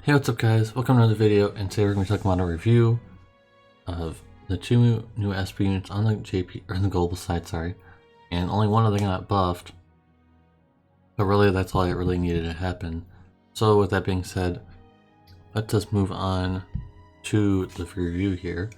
Hey, what's up guys? Welcome to another video, and today we're going to be talking about a review of the two new SP units on the JP, or the global side, sorry. And only one of them got buffed, but really that's all that really needed to happen. So with that being said, let's just move on to the review here.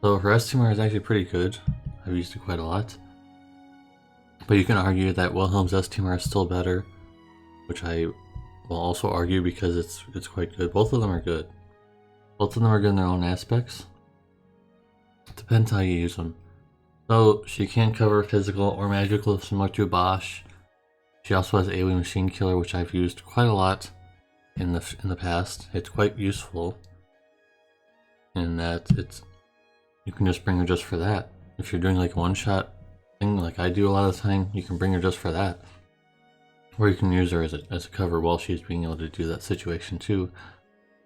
So her S-Teamer is actually pretty good. I've used it quite a lot. But you can argue that Wilhelm's S-Teamer is still better, which I will also argue because it's quite good. Both of them are good. Both of them are good in their own aspects. It depends how you use them. So she can cover physical or magical similar to Bosch. She also has AoE Machine Killer, which I've used quite a lot in the past. It's quite useful in that you can just bring her just for that. If you're doing like a one-shot thing like I do a lot of the time, you can bring her just for that. Or you can use her as a cover while she's being able to do that situation too.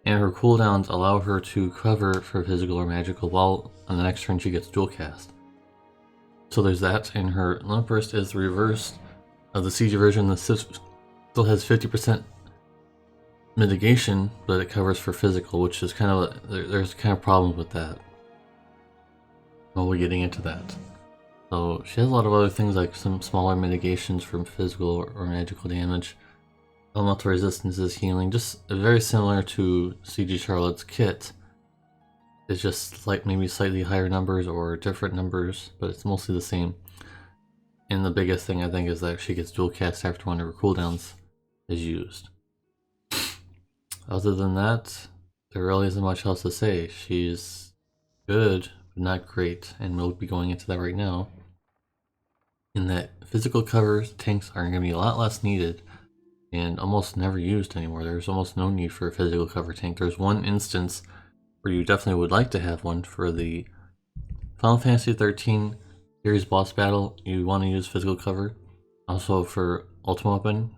And her cooldowns allow her to cover for physical or magical while on the next turn she gets dual cast. So there's that, and her Limp Burst is the reverse of the Siege version that still has 50% mitigation, but it covers for physical, which is kind of there's kind of problems with that. Well, we're getting into that. So she has a lot of other things like some smaller mitigations from physical or magical damage, elemental resistances, healing, just very similar to CG Charlotte's kit. It's just like maybe slightly higher numbers or different numbers, but it's mostly the same. And the biggest thing I think is that she gets dual cast after one of her cooldowns is used. Other than that, there really isn't much else to say. She's good, but not great, and we'll be going into that right now. In that physical covers, tanks are going to be a lot less needed and almost never used anymore. There's almost no need for a physical cover tank. There's one instance where you definitely would like to have one for the Final Fantasy 13 series boss battle. You want to use physical cover. Also for Ultimate Weapon,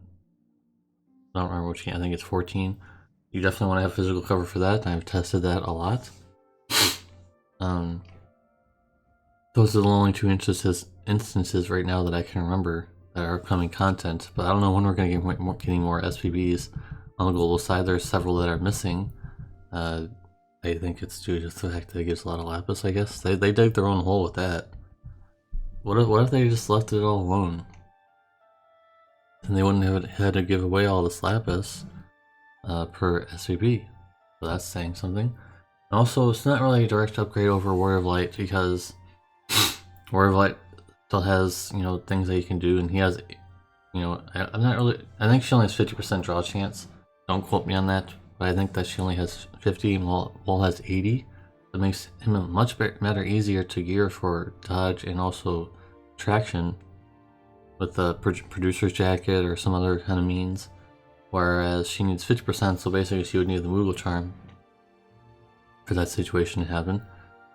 I don't remember which game, I think it's 14. You definitely want to have physical cover for that, and I've tested that a lot. Those are the only two instances right now that I can remember that are upcoming content, but I don't know when we're going to get getting more SPBs on the global side. There's several that are missing. I think it's due to the fact that it gives a lot of lapis, I guess. They dug their own hole with that. What if they just left it all alone? And they wouldn't have had to give away all this lapis per SPB. So that's saying something. And also, it's not really a direct upgrade over Warrior of Light because Warrior of Light still has, things that you can do, and he has, I think she only has 50% draw chance. Don't quote me on that, but I think that she only has 50 and Wall has 80. That makes him a much better, easier to gear for dodge and also traction with the producer's jacket or some other kind of means. Whereas she needs 50%, so basically she would need the Moogle charm for that situation to happen.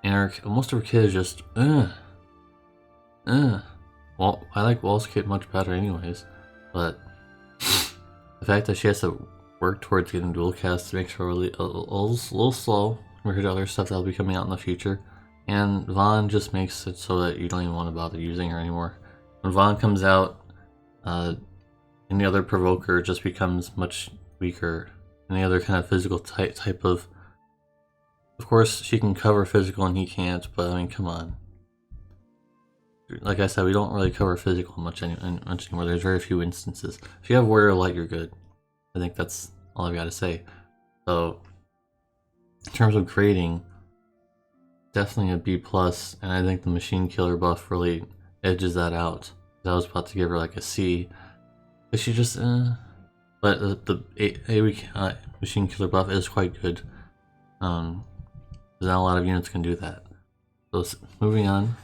And most of her kit is just, Well, I like Wall's kit much better anyways, but the fact that she has to work towards getting dual cast makes her really a little slow compared to other stuff that'll be coming out in the future. And Vaughn just makes it so that you don't even want to bother using her anymore. When Vaughn comes out, any other provoker just becomes much weaker. Any other kind of physical type of course, she can cover physical and he can't, but I mean, come on. Like I said, we don't really cover physical much anymore. There's very few instances. If you have Warrior of Light, you're good. I think that's all I've got to say. So, in terms of grading, definitely a B+, and I think the Machine Killer buff really edges that out. I was about to give her like a C, but she just, But the AoE Machine Killer buff is quite good. Not a lot of units can do that. So moving on,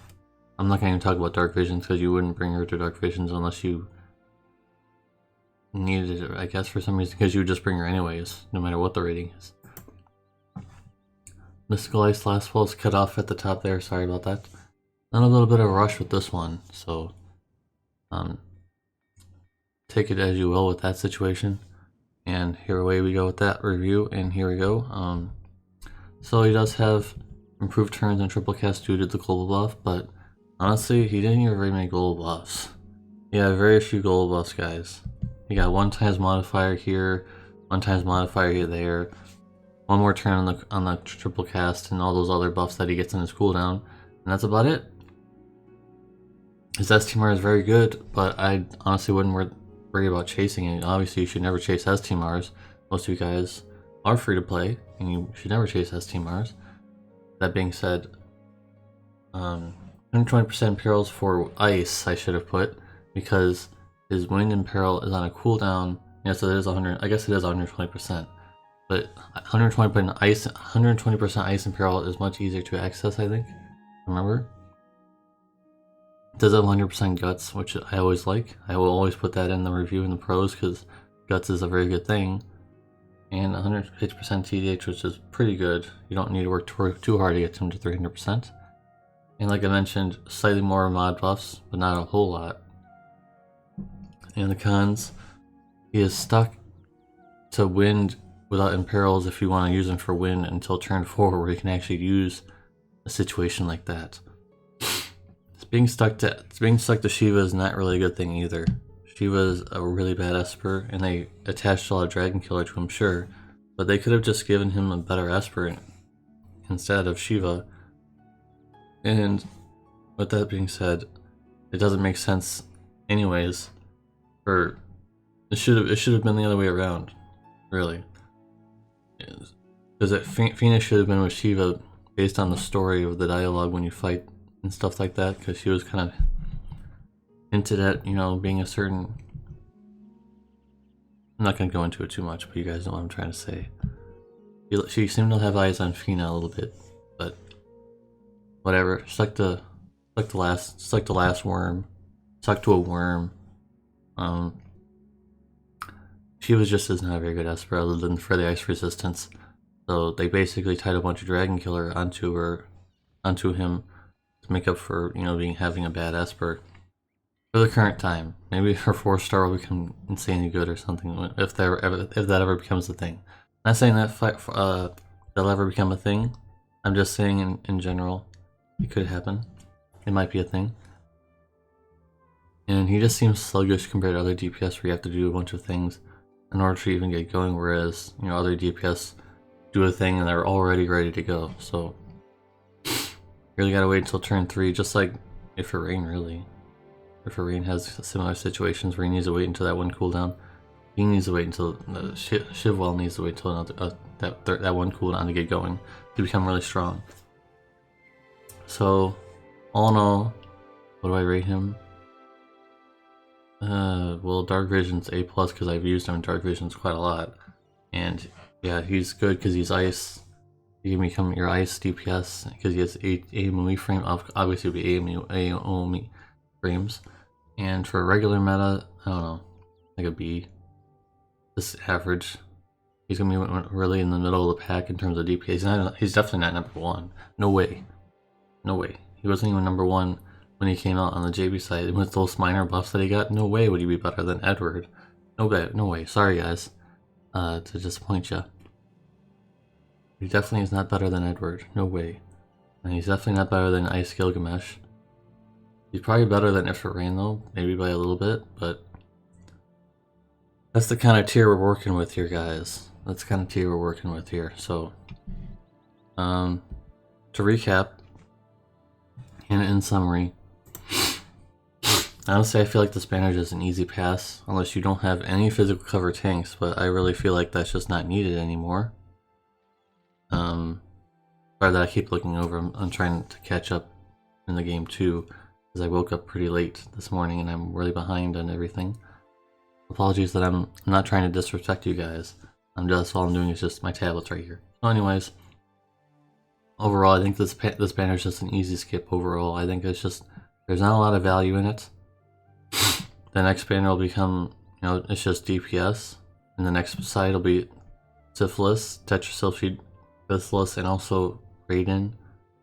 I'm not going to even talk about Dark Visions because you wouldn't bring her to Dark Visions unless you needed it, I guess, for some reason, because you would just bring her anyways, no matter what the rating is. Mystical Ice Lasswell is cut off at the top there, sorry about that. And a little bit of a rush with this one, so take it as you will with that situation. And here away we go with that review, and here we go. So he does have improved turns and triple cast due to the global buff, but honestly, he didn't even very many global buffs. He had very few global buffs, guys. You got 1 times modifier here, 1 times modifier there, one more turn on the triple cast and all those other buffs that he gets in his cooldown, and that's about it. His STMR is very good, but I honestly wouldn't worry about chasing it. Obviously, you should never chase STMRs. Most of you guys are free to play, and you should never chase STMRs. That being said, 120% Imperials for Ice, I should have put, because his Wind Imperial is on a cooldown. Yes, it is 100. I guess it is 120%. But 120% Ice Imperial is much easier to access, I think. Remember? It does have 100% Guts, which I always like. I will always put that in the review in the pros, because Guts is a very good thing. And 150% TDH, which is pretty good. You don't need to work too hard to get him to 300%. And like I mentioned, slightly more mod buffs, but not a whole lot. And the cons, he is stuck to Wind without Imperils if you want to use him for Wind until turn 4, where you can actually use a situation like that. Being stuck to Shiva is not really a good thing either. Shiva is a really bad Esper, and they attached a lot of Dragon Killer to him, sure, but they could have just given him a better Esper instead of Shiva. And with that being said, it doesn't make sense anyways. It should have been the other way around, really. Because Phoenix should have been with Shiva based on the story of the dialogue when you fight and stuff like that, because she was kind of hinted at, you know, being a certain... I'm not going to go into it too much, but you guys know what I'm trying to say. She seemed to have eyes on Fina a little bit, but whatever. Stuck to the last worm. Stuck to a worm. She was just not a very good Esper other than for the ice resistance. So they basically tied a bunch of Dragon Killer onto him to make up for, you know, having a bad Esper for the current time. Maybe her 4-star will become insanely good or something if that ever becomes a thing. I'm not saying that that'll ever become a thing. I'm just saying in general, it could happen. It might be a thing. And he just seems sluggish compared to other DPS where you have to do a bunch of things in order to even get going, whereas, you know, other DPS do a thing and they're already ready to go. So you really gotta wait until turn 3, just like FFBE really. FFBE has similar situations where he needs to wait until that one cooldown. He needs to wait until Shivwell needs to wait until another that one cooldown to get going to become really strong. So all in all, what do I rate him? Well, Dark Vision's A+ because I've used him in Dark Visions quite a lot, and yeah, he's good because he's ice. He can become your ice DPS because he has AOE frame. Obviously, it'll be AOE frames. And for a regular meta, I don't know, like a B. Just average. He's gonna be really in the middle of the pack in terms of DPS. He's definitely not number 1. No way. No way. He wasn't even number 1 when he came out on the JB side. With those minor buffs that he got, no way would he be better than Edward. No way. Sorry guys, to disappoint you. He definitely is not better than Edward. No way. And he's definitely not better than Ice Gilgamesh. He's probably better than FFBE though, maybe by a little bit, but that's the kind of tier we're working with here, guys. That's the kind of tier we're working with here. So, to recap, and in summary, honestly, I feel like this banner is an easy pass unless you don't have any physical cover tanks, but I really feel like that's just not needed anymore. Sorry that I keep looking over. I'm trying to catch up in the game too, because I woke up pretty late this morning and I'm really behind on everything. Apologies that I'm not trying to disrespect you guys. All I'm doing is just my tablets right here. So anyways, overall, I think this banner is just an easy skip overall. I think it's just, there's not a lot of value in it. The next banner will become, you know, it's just DPS. And the next side will be Syphilis, Tetrasilphy, Syphilis, and also Raiden,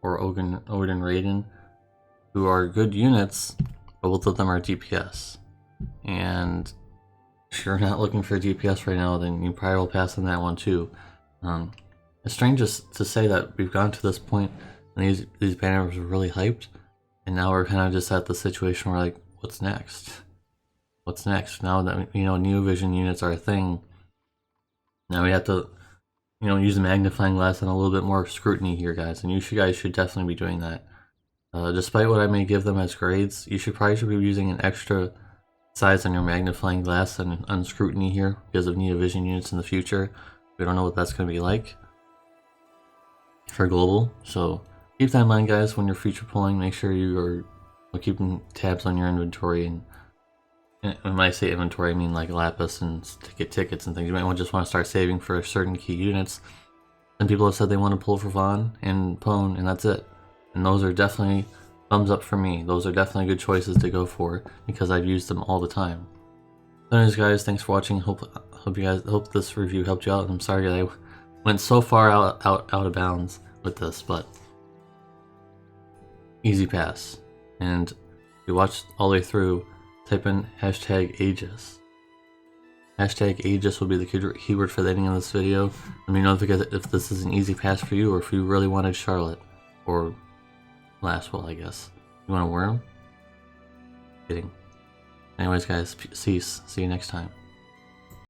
or Odin Raiden, who are good units, but both of them are DPS. And if you're not looking for DPS right now, then you probably will pass on that one too. It's strange to say that we've gotten to this point and these banners were really hyped, and now we're kind of just at the situation where, like, what's next? What's next? Now that, you know, New Vision units are a thing, now we have to, you know, use a magnifying glass and a little bit more scrutiny here, guys. And you guys should definitely be doing that. Despite what I may give them as grades, you should be using an extra size on your magnifying glass and on scrutiny here because of Neovision units in the future. We don't know what that's going to be like for global, so keep that in mind, guys. When you're future pulling, make sure you are keeping tabs on your inventory. And when I say inventory, I mean like lapis and tickets and things. You might just want to start saving for certain key units. Some people have said they want to pull for Vaughn and Pone, and that's it. And those are definitely thumbs up for me. Those are definitely good choices to go for because I've used them all the time. So anyways, guys, thanks for watching. Hope this review helped you out. I'm sorry that I went so far out of bounds with this, but easy pass. And if you watched all the way through, type in #Aegis. #Aegis will be the keyword for the ending of this video. Let me know if this is an easy pass for you, or if you really wanted Charlotte or Lasswell, I guess. You want a worm? Kidding. Anyways, guys, peace. See you next time.